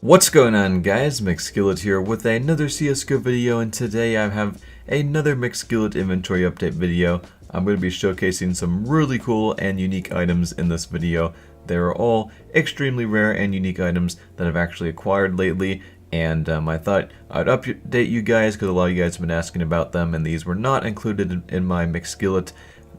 What's going on, guys? McSkillet here with another CSGO video, and today I have another McSkillet inventory update video. I'm going to be showcasing some really cool and unique items in this video. They are all extremely rare and unique items that I've actually acquired lately, and I thought I'd update you guys because a lot of you guys have been asking about them, and these were not included in my McSkillet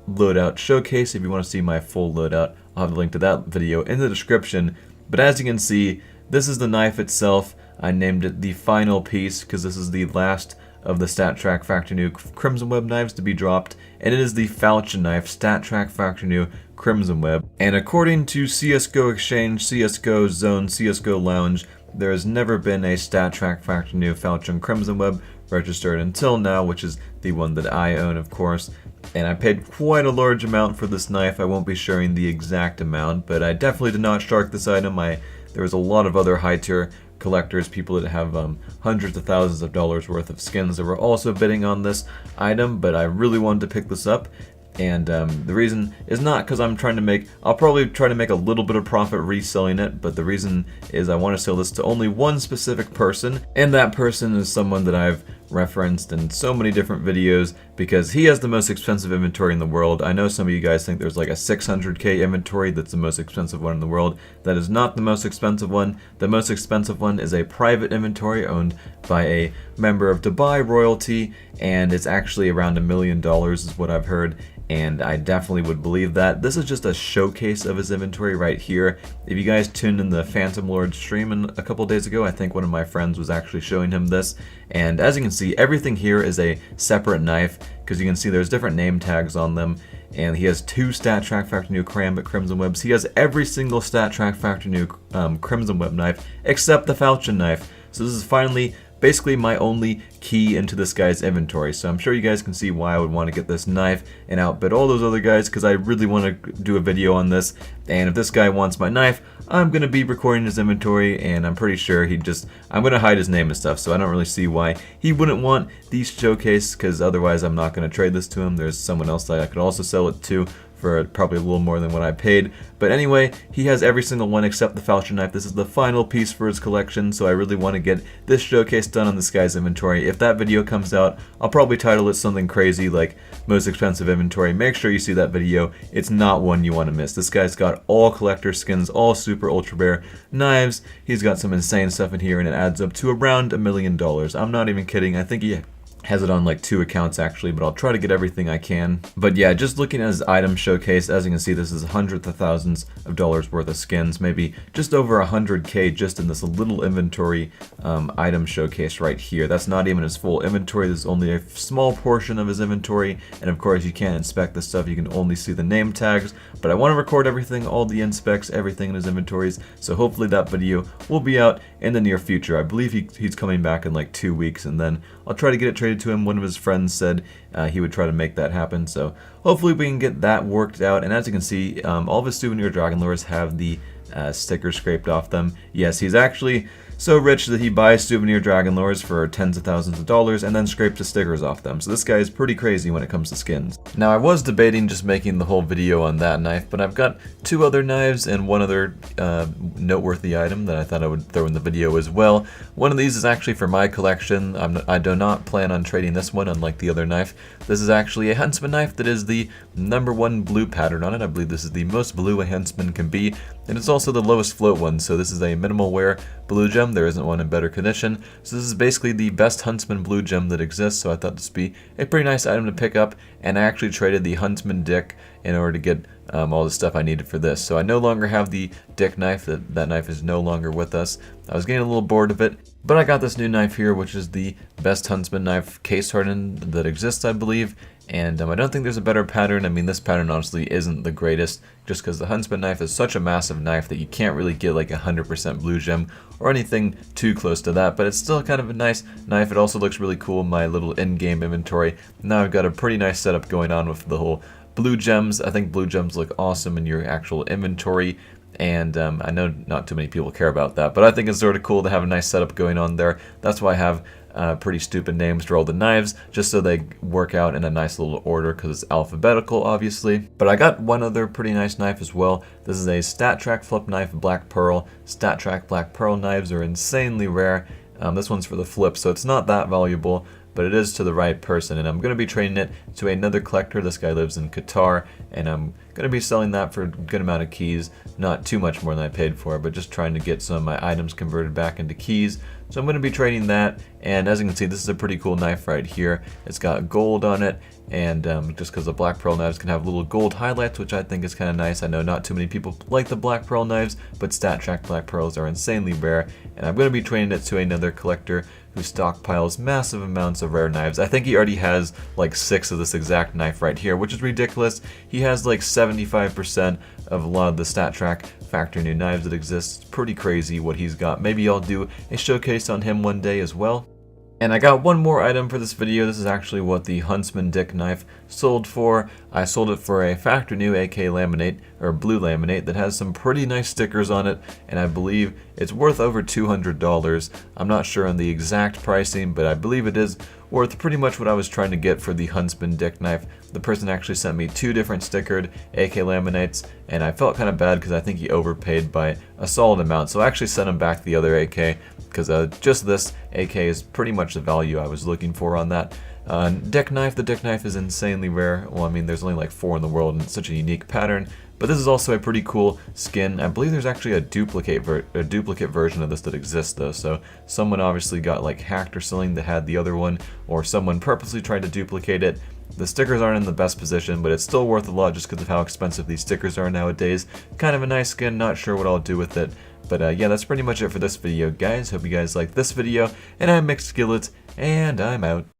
loadout showcase. If you want to see my full loadout, I'll have a link to that video in the description. But as you can see, this is the knife itself. I named it the final piece because this is the last of the StatTrak Factory New Crimson Web knives to be dropped, and it is the falchion knife, StatTrak Factory New Crimson Web. And according to CSGO Exchange, CSGO Zone, CSGO Lounge, there has never been a StatTrak Factory New falchion Crimson Web registered until now, which is the one that I own, of course. And I paid quite a large amount for this knife. I won't be sharing the exact amount, but I definitely did not shark this item. There was a lot of other high-tier collectors, people that have hundreds of thousands of dollars worth of skins that were also bidding on this item, but I really wanted to pick this up. And the reason is not because I'm trying to make, I'll probably try to make a little bit of profit reselling it, but the reason is I want to sell this to only one specific person, and that person is someone that I've referenced in so many different videos because he has the most expensive inventory in the world. I know some of you guys think there's like a 600k inventory that's the most expensive one in the world. That is not the most expensive one. The most expensive one is a private inventory owned by a member of Dubai royalty, and it's actually around $1 million is what I've heard. And I definitely would believe that. This is just a showcase of his inventory right here. If you guys tuned in the Phantom Lord stream a couple days ago, I think one of my friends was actually showing him this. And as you can see, everything here is a separate knife, because you can see there's different name tags on them. And he has two StatTrak Factory New Crimson Webs. He has every single StatTrak Factory New Crimson Web knife except the falchion knife. So this is finally basically my only key into this guy's inventory. So I'm sure you guys can see why I would want to get this knife and outbid all those other guys, because I really want to do a video on this. And if this guy wants my knife, I'm going to be recording his inventory, and I'm pretty sure I'm going to hide his name and stuff, so I don't really see why he wouldn't want these showcase, because otherwise I'm not going to trade this to him. There's someone else that I could also sell it to for probably a little more than what I paid. But anyway, he has every single one except the falchion knife. This is the final piece for his collection, so I really want to get this showcase done on this guy's inventory. If that video comes out, I'll probably title it something crazy like most expensive inventory. Make sure you see that video. It's not one you want to miss. This guy's got all collector skins, all super ultra rare knives. He's got some insane stuff in here, and it adds up to around $1 million. I'm not even kidding. I think he has it on like 2 accounts actually, but I'll try to get everything I can. But yeah, just looking at his item showcase, as you can see, this is hundreds of thousands of dollars worth of skins, maybe just over 100k just in this little inventory item showcase right here. That's not even his full inventory. This is only a small portion of his inventory, and of course you can't inspect this stuff. You can only see the name tags, but I want to record everything, all the inspects, everything in his inventories, so hopefully that video will be out in the near future. I believe he's coming back in like 2 weeks, and then I'll try to get it traded to him. One of his friends said he would try to make that happen, so hopefully we can get that worked out. And as you can see, all of his souvenir dragon lures have the stickers scraped off them. Yes, he's actually so rich that he buys souvenir dragon lures for tens of thousands of dollars and then scrapes the stickers off them. So this guy is pretty crazy when it comes to skins. Now, I was debating just making the whole video on that knife, but I've got 2 other knives and one other noteworthy item that I thought I would throw in the video as well. One of these is actually for my collection. I do not plan on trading this one, unlike the other knife. This is actually a Huntsman knife that is the #1 blue pattern on it. I believe this is the most blue a Huntsman can be, and it's also the lowest float one. So this is a minimal wear blue gem. There isn't one in better condition. So this is basically the best Huntsman blue gem that exists, so I thought this would be a pretty nice item to pick up, and I actually traded the Huntsman Dick in order to get all the stuff I needed for this. So I no longer have the Dick knife. That knife is no longer with us. I was getting a little bored of it, but I got this new knife here, which is the best Huntsman knife case hardened that exists, I believe. And I don't think there's a better pattern. I mean, this pattern honestly isn't the greatest, just because the Huntsman knife is such a massive knife that you can't really get like 100% blue gem or anything too close to that, but it's still kind of a nice knife. It also looks really cool in my little in-game inventory. Now I've got a pretty nice setup going on with the whole blue gems. I think blue gems look awesome in your actual inventory, and I know not too many people care about that, but I think it's sort of cool to have a nice setup going on there. That's why I have pretty stupid names for all the knives, just so they work out in a nice little order because it's alphabetical, obviously. But I got one other pretty nice knife as well. This is a StatTrak flip knife, Black Pearl. StatTrak Black Pearl knives are insanely rare. This one's for the flip, so it's not that valuable, but it is to the right person, and I'm going to be trading it to another collector. This guy lives in Qatar, and I'm going to be selling that for a good amount of keys. Not too much more than I paid for, but just trying to get some of my items converted back into keys. So I'm going to be trading that, and as you can see, this is a pretty cool knife right here. It's got gold on it, and just because the Black Pearl knives can have little gold highlights, which I think is kind of nice. I know not too many people like the Black Pearl knives, but StatTrak Black Pearls are insanely rare, and I'm going to be trading it to another collector who stockpiles massive amounts of rare knives. I think he already has like 6 of this exact knife right here, which is ridiculous. He has like 75% of a lot of the StatTrak factory new knives that exist. It's pretty crazy what he's got. Maybe I'll do a showcase on him one day as well. And I got one more item for this video. This is actually what the Huntsman Dick knife sold for. I sold it for a factory new AK laminate, or blue laminate, that has some pretty nice stickers on it, and I believe it's worth over $200. I'm not sure on the exact pricing, but I believe it is worth pretty much what I was trying to get for the Huntsman Dick knife. The person actually sent me 2 different stickered AK laminates, and I felt kind of bad because I think he overpaid by a solid amount, so I actually sent him back the other AK, because just this AK is pretty much the value I was looking for on that. Dick knife, the Dick knife is insanely rare. Well, I mean, there's only like 4 in the world, and it's such a unique pattern. But this is also a pretty cool skin. I believe there's actually a duplicate version of this that exists though, so someone obviously got like hacked or something that had the other one, or someone purposely tried to duplicate it. The stickers aren't in the best position, but it's still worth a lot just because of how expensive these stickers are nowadays. Kind of a nice skin, not sure what I'll do with it. But yeah, that's pretty much it for this video, guys. Hope you guys liked this video, and I'm McSkillet, and I'm out.